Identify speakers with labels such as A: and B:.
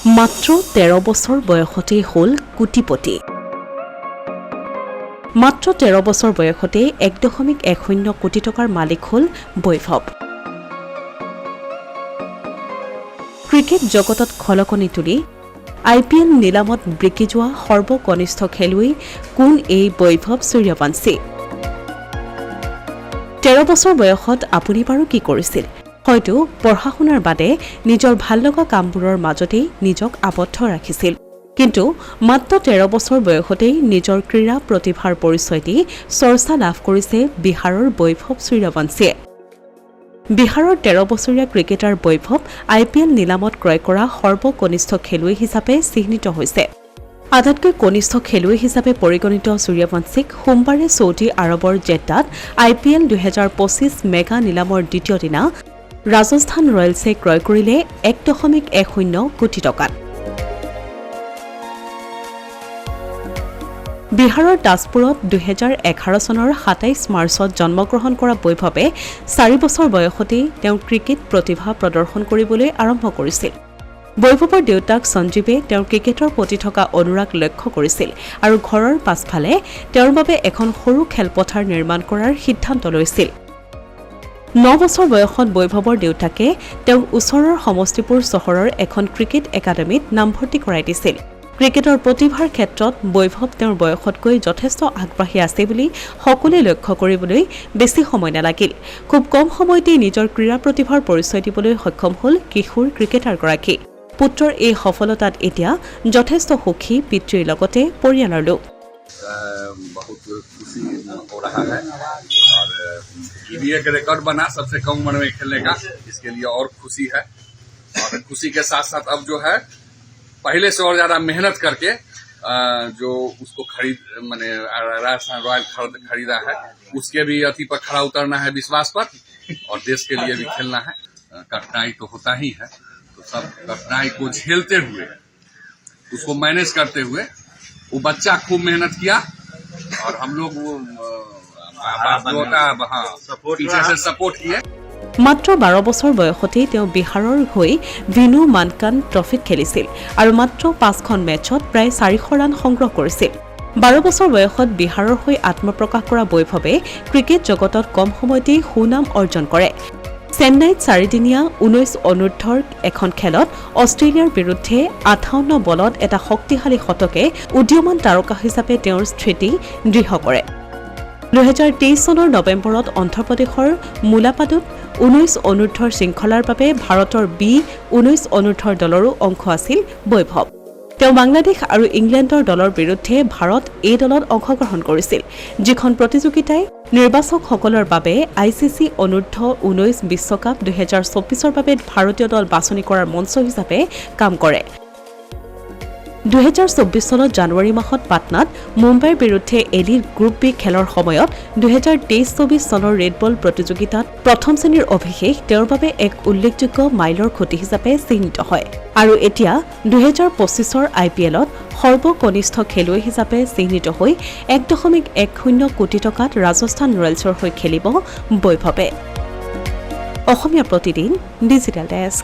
A: মাত্ৰ 13 বছৰ বয়সতেই হ'ল কোটিপতি। মাত্ৰ 13 বছৰ বয়সতেই 1.10 কোটি টকাৰ মালিক হ'ল বৈভৱ। ক্ৰিকেট জগতত খলকনি তুলি IPL নিলামত বিকি যোৱা সৰ্বকনিষ্ঠ খেলুৱৈ কোন এই বৈভৱ সূৰ্যবংশী। 13 বছৰ বয়সত আপুনি বাৰু কি কৰিছিল? হয়তো পঢ়া শুনাৰ বাদে নিজৰ ভাল লগা কামবোৰৰ মাজতেই নিজক আবদ্ধ ৰাখিছিল। কিন্তু মাত্ৰ 13 বছৰ বয়সতেই নিজৰ ক্ৰীড়া প্ৰতিভাৰ পৰিচয় দি চৰ্চা লাভ কৰিছে বিহাৰৰ বৈভৱ সূৰ্যবংশীয়ে। বিহাৰৰ 13 বছৰীয়া ক্ৰিকেটাৰ বৈভৱ IPL নিলামত ক্ৰয় কৰা সৰ্বকনিষ্ঠ খেলুৱৈ হিচাপে চিহ্নিত হৈছে। আটাইতকৈ কনিষ্ঠ খেলুৱৈ হিচাপে পৰিগণিত সূৰ্যবংশীক সোমবাৰে ছৌদি আৰবৰ জেদ্দাত IPL 2025 মেগা নিলামৰ দ্বিতীয় দিনা ৰাজস্থান ৰয়েলছে ক্ৰয় কৰিলে 1.10 কোটি টকাত। বিহাৰৰ তাজপুৰত 2011 চনৰ 27 মাৰ্চত জন্মগ্ৰহণ কৰা বৈভৱে 4 বছৰ বয়সতেই তেওঁৰ ক্ৰিকেট প্ৰতিভা প্ৰদৰ্শন কৰিবলৈ আৰম্ভ কৰিছিল। বৈভৱৰ দেউতাক সঞ্জীৱে তেওঁৰ ক্ৰিকেটৰ প্ৰতি থকা অনুৰাগ লক্ষ্য কৰিছিল আৰু ঘৰৰ পাছফালে তেওঁৰ বাবে এখন সৰু খেলপথাৰ নিৰ্মাণ কৰাৰ সিদ্ধান্ত লৈছিল। 9 বছৰ বয়সত বৈভৱৰ দেউতাকে তেওঁক ওচৰৰ সমষ্টিপুৰ চহৰৰ এখন ক্ৰিকেট একাডেমীত নামভৰ্তি কৰাই দিছিল। ক্ৰিকেটৰ প্ৰতিভাৰ ক্ষেত্ৰত বৈভৱ তেওঁৰ বয়সতকৈ যথেষ্ট আগবাঢ়ি আছে বুলি সকলোৱে লক্ষ্য কৰিবলৈ বেছি সময় নালাগিল। খুব কম সময়তেই নিজৰ ক্ৰীড়া প্ৰতিভাৰ পৰিচয় দিবলৈ সক্ষম হ'ল কিশোৰ ক্ৰিকেটাৰগৰাকী। পুত্ৰৰ এই সফলতাত এতিয়া যথেষ্ট সুখী পিতৃৰ লগতে পৰিয়ালৰ লোক।
B: बहुत खुशी हो रहा है और ये भी एक रिकॉर्ड बना सबसे कम उम्र में खेलने का, इसके लिए और खुशी है। और खुशी के साथ साथ अब जो है पहले से और ज्यादा मेहनत करके जो उसको राजस्थान रॉयल खरीदा है उसके भी अति पर खड़ा उतरना है विश्वास पर, और देश के लिए भी खेलना है। कठिनाई तो होता ही है, तो सब कठिनाई को झेलते हुए उसको मैनेज करते हुए वो बच्चा खूब मेहनत किया और हम लोग वो पीछे से सपोर्ट किए।
A: মাত্ৰ 12 বছৰ বয়সতেই তেওঁ বিহাৰৰ হৈ ভিনু মানকান ট্ৰফিত খেলিছিল আৰু মাত্ৰ 5খন মেচত প্ৰায় 400 ৰান সংগ্ৰহ কৰিছিল। 12 বছৰ বয়সত বিহাৰৰ হৈ আত্মপ্ৰকাশ কৰা বৈভৱে ক্ৰিকেট জগতত কম সময়তেই সুনাম অৰ্জন কৰে। চেন্নাইত 4দিনীয়া 19 অনুৰ্ধৰ এখন খেলত অষ্ট্ৰেলিয়াৰ বিৰুদ্ধে 58 বলত এটা শক্তিশালী শতকে উদীয়মান তাৰকা হিচাপে তেওঁৰ স্থিতি দৃঢ় কৰে। 2023 চনৰ নৱেম্বৰত অন্ধ্ৰপ্ৰদেশৰ মুলাপাদুত 19 অনুৰ্ধৰ শৃংখলাৰ বাবে ভাৰতৰ B19 অনুৰ্ধৰ দলৰো অংশ আছিল বৈভৱ। তেওঁ বাংলাদেশ আৰু ইংলেণ্ডৰ দলৰ বিৰুদ্ধে ভাৰত এই দলত অংশগ্ৰহণ কৰিছিল, যিখন প্ৰতিযোগিতাই নিৰ্বাচকসকলৰ বাবে ICC অনুৰ্ধ 19 বিশ্বকাপ 2024ৰ বাবে ভাৰতীয় দল বাছনি কৰাৰ মঞ্চ হিচাপে কাম কৰে। 2024 চনত জানুৱাৰী মাহত পাটনাত মুম্বাইৰ বিৰুদ্ধে এলিট গ্ৰুপ বি খেলৰ সময়ত 2023-24 চনৰ ৰেড বল প্ৰতিযোগিতাত প্ৰথম শ্ৰেণীৰ অভিষেক তেওঁৰ বাবে এক উল্লেখযোগ্য মাইলৰ খুঁটি হিচাপে চিহ্নিত হয়। আৰু এতিয়া 2025ৰ IPLত সৰ্বকনিষ্ঠ খেলুৱৈ হিচাপে চিহ্নিত হৈ 1.10 কোটি টকাত ৰাজস্থান ৰয়েলছৰ হৈ খেলিব বৈভৱে। Asomiya Pratidin digital desk.